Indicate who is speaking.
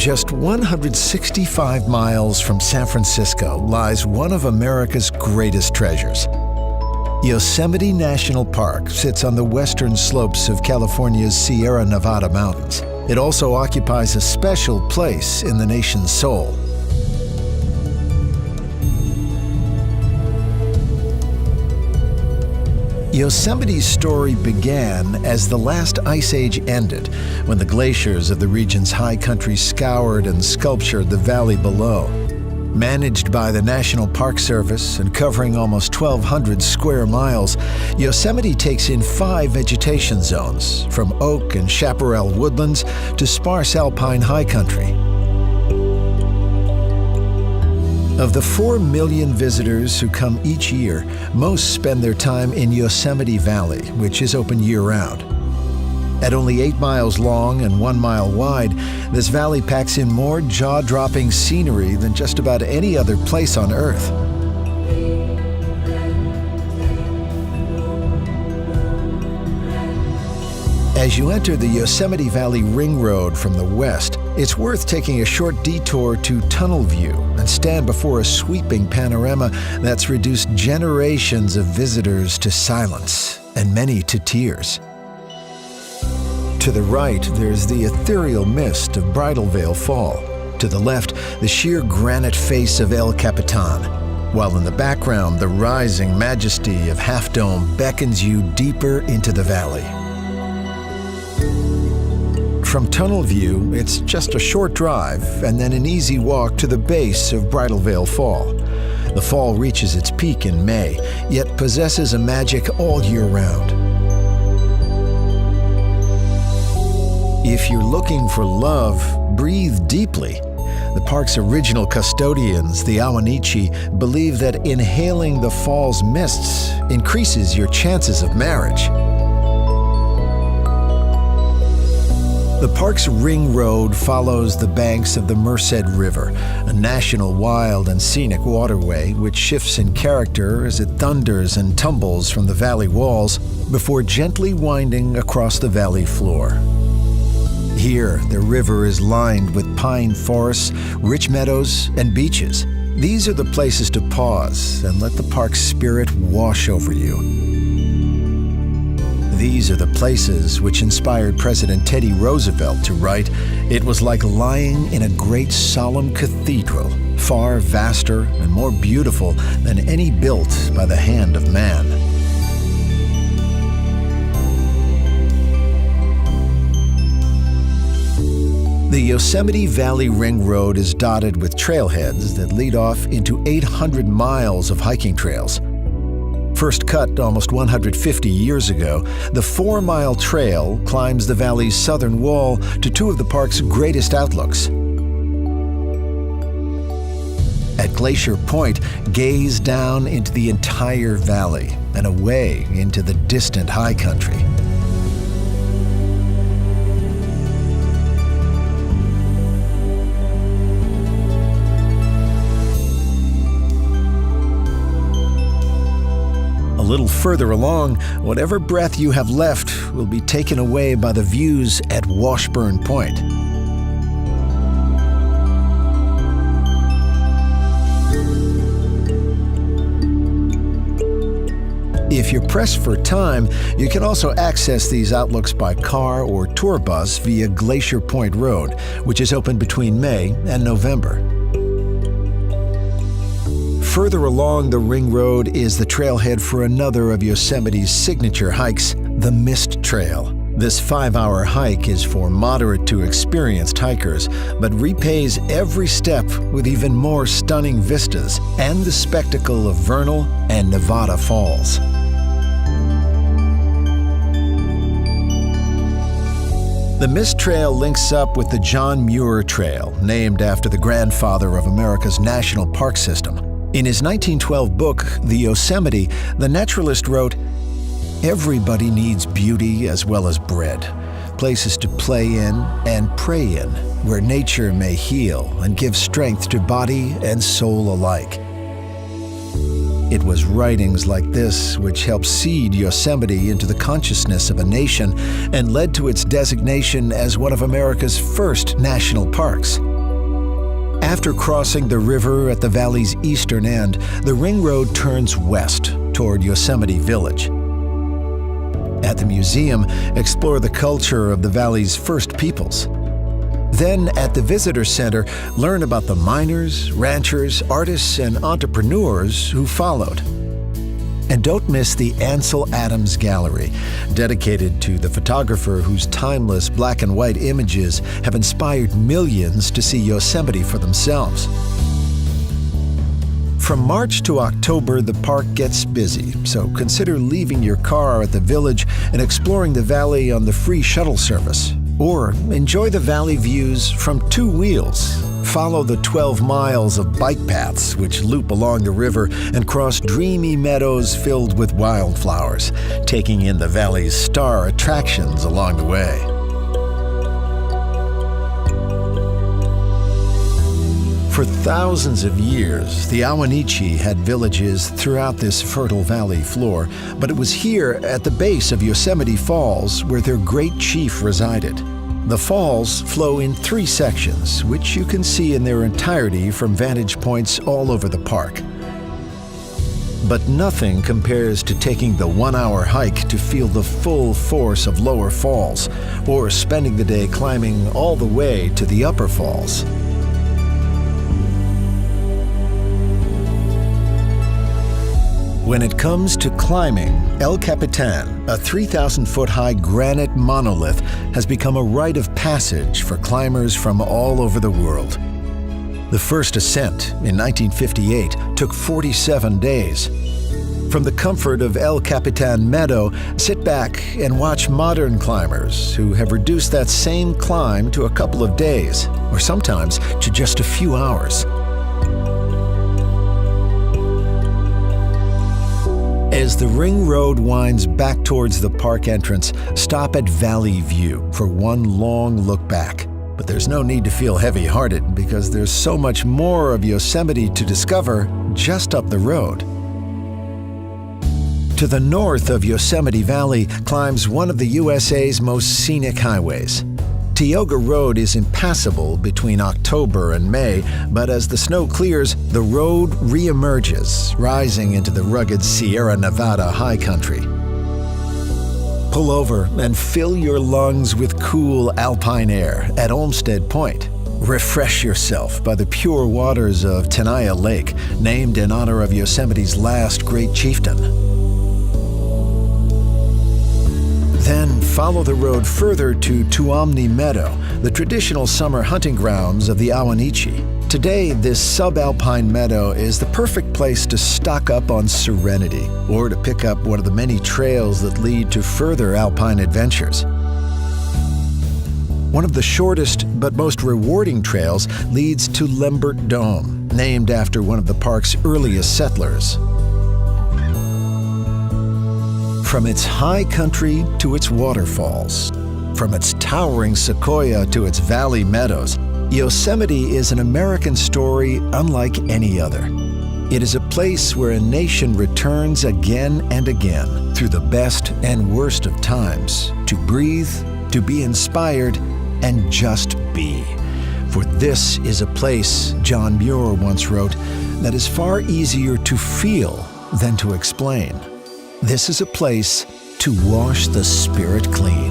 Speaker 1: Just 165 miles from San Francisco lies one of America's greatest treasures. Yosemite National Park sits on the western slopes of California's Sierra Nevada mountains. It also occupies a special place in the nation's soul. Yosemite's story began as the last ice age ended, when the glaciers of the region's high country scoured and sculptured the valley below. Managed by the National Park Service and covering almost 1,200 square miles, Yosemite takes in 5 vegetation zones, from oak and chaparral woodlands to sparse alpine high country. Of the 4 million visitors who come each year, most spend their time in Yosemite Valley, which is open year-round. At only 8 miles long and 1 mile wide, this valley packs in more jaw-dropping scenery than just about any other place on Earth. As you enter the Yosemite Valley Ring Road from the west, it's worth taking a short detour to Tunnel View and stand before a sweeping panorama that's reduced generations of visitors to silence and many to tears. To the right, there's the ethereal mist of Bridal Veil Fall. To the left, the sheer granite face of El Capitan, while in the background, the rising majesty of Half Dome beckons you deeper into the valley. From Tunnel View, it's just a short drive and then an easy walk to the base of Bridal Veil Fall. The fall reaches its peak in May, yet possesses a magic all year round. If you're looking for love, breathe deeply. The park's original custodians, the Awanichi, believe that inhaling the fall's mists increases your chances of marriage. The park's ring road follows the banks of the Merced River, a national wild and scenic waterway which shifts in character as it thunders and tumbles from the valley walls before gently winding across the valley floor. Here, the river is lined with pine forests, rich meadows, and beaches. These are the places to pause and let the park's spirit wash over you. These are the places which inspired President Teddy Roosevelt to write, "It was like lying in a great solemn cathedral, far vaster and more beautiful than any built by the hand of man." The Yosemite Valley Ring Road is dotted with trailheads that lead off into 800 miles of hiking trails. First cut almost 150 years ago, the 4-mile trail climbs the valley's southern wall to 2 of the park's greatest outlooks. At Glacier Point, gaze down into the entire valley and away into the distant high country. A little further along, whatever breath you have left will be taken away by the views at Washburn Point. If you're pressed for time, you can also access these outlooks by car or tour bus via Glacier Point Road, which is open between May and November. Further along the Ring Road is the trailhead for another of Yosemite's signature hikes, the Mist Trail. This 5-hour hike is for moderate to experienced hikers, but repays every step with even more stunning vistas and the spectacle of Vernal and Nevada Falls. The Mist Trail links up with the John Muir Trail, named after the grandfather of America's national park system. In his 1912 book, The Yosemite, the naturalist wrote, "Everybody needs beauty as well as bread, places to play in and pray in, where nature may heal and give strength to body and soul alike." It was writings like this which helped seed Yosemite into the consciousness of a nation and led to its designation as one of America's first national parks. After crossing the river at the valley's eastern end, the ring road turns west toward Yosemite Village. At the museum, explore the culture of the valley's first peoples. Then, at the visitor center, learn about the miners, ranchers, artists, and entrepreneurs who followed. And don't miss the Ansel Adams Gallery, dedicated to the photographer whose timeless black and white images have inspired millions to see Yosemite for themselves. From March to October, the park gets busy, so consider leaving your car at the village and exploring the valley on the free shuttle service. Or enjoy the valley views from two wheels. Follow the 12 miles of bike paths which loop along the river and cross dreamy meadows filled with wildflowers, taking in the valley's star attractions along the way. For thousands of years, the Awanichi had villages throughout this fertile valley floor, but it was here at the base of Yosemite Falls where their great chief resided. The falls flow in 3 sections, which you can see in their entirety from vantage points all over the park. But nothing compares to taking the 1-hour hike to feel the full force of lower falls, or spending the day climbing all the way to the upper falls. When it comes to climbing, El Capitan, a 3,000-foot-high granite monolith, has become a rite of passage for climbers from all over the world. The first ascent, in 1958, took 47 days. From the comfort of El Capitan Meadow, sit back and watch modern climbers who have reduced that same climb to a couple of days, or sometimes to just a few hours. As the ring road winds back towards the park entrance, stop at Valley View for one long look back. But there's no need to feel heavy-hearted because there's so much more of Yosemite to discover just up the road. To the north of Yosemite Valley climbs one of the USA's most scenic highways. Tioga Road is impassable between October and May, but as the snow clears, the road reemerges, rising into the rugged Sierra Nevada high country. Pull over and fill your lungs with cool alpine air at Olmsted Point. Refresh yourself by the pure waters of Tenaya Lake, named in honor of Yosemite's last great chieftain. Then follow the road further to Tuamni Meadow, the traditional summer hunting grounds of the Awanichi. Today, this subalpine meadow is the perfect place to stock up on serenity or to pick up one of the many trails that lead to further alpine adventures. One of the shortest but most rewarding trails leads to Lembert Dome, named after one of the park's earliest settlers. From its high country to its waterfalls, from its towering sequoia to its valley meadows, Yosemite is an American story unlike any other. It is a place where a nation returns again and again through the best and worst of times to breathe, to be inspired, and just be. For this is a place, John Muir once wrote, that is far easier to feel than to explain. This is a place to wash the spirit clean.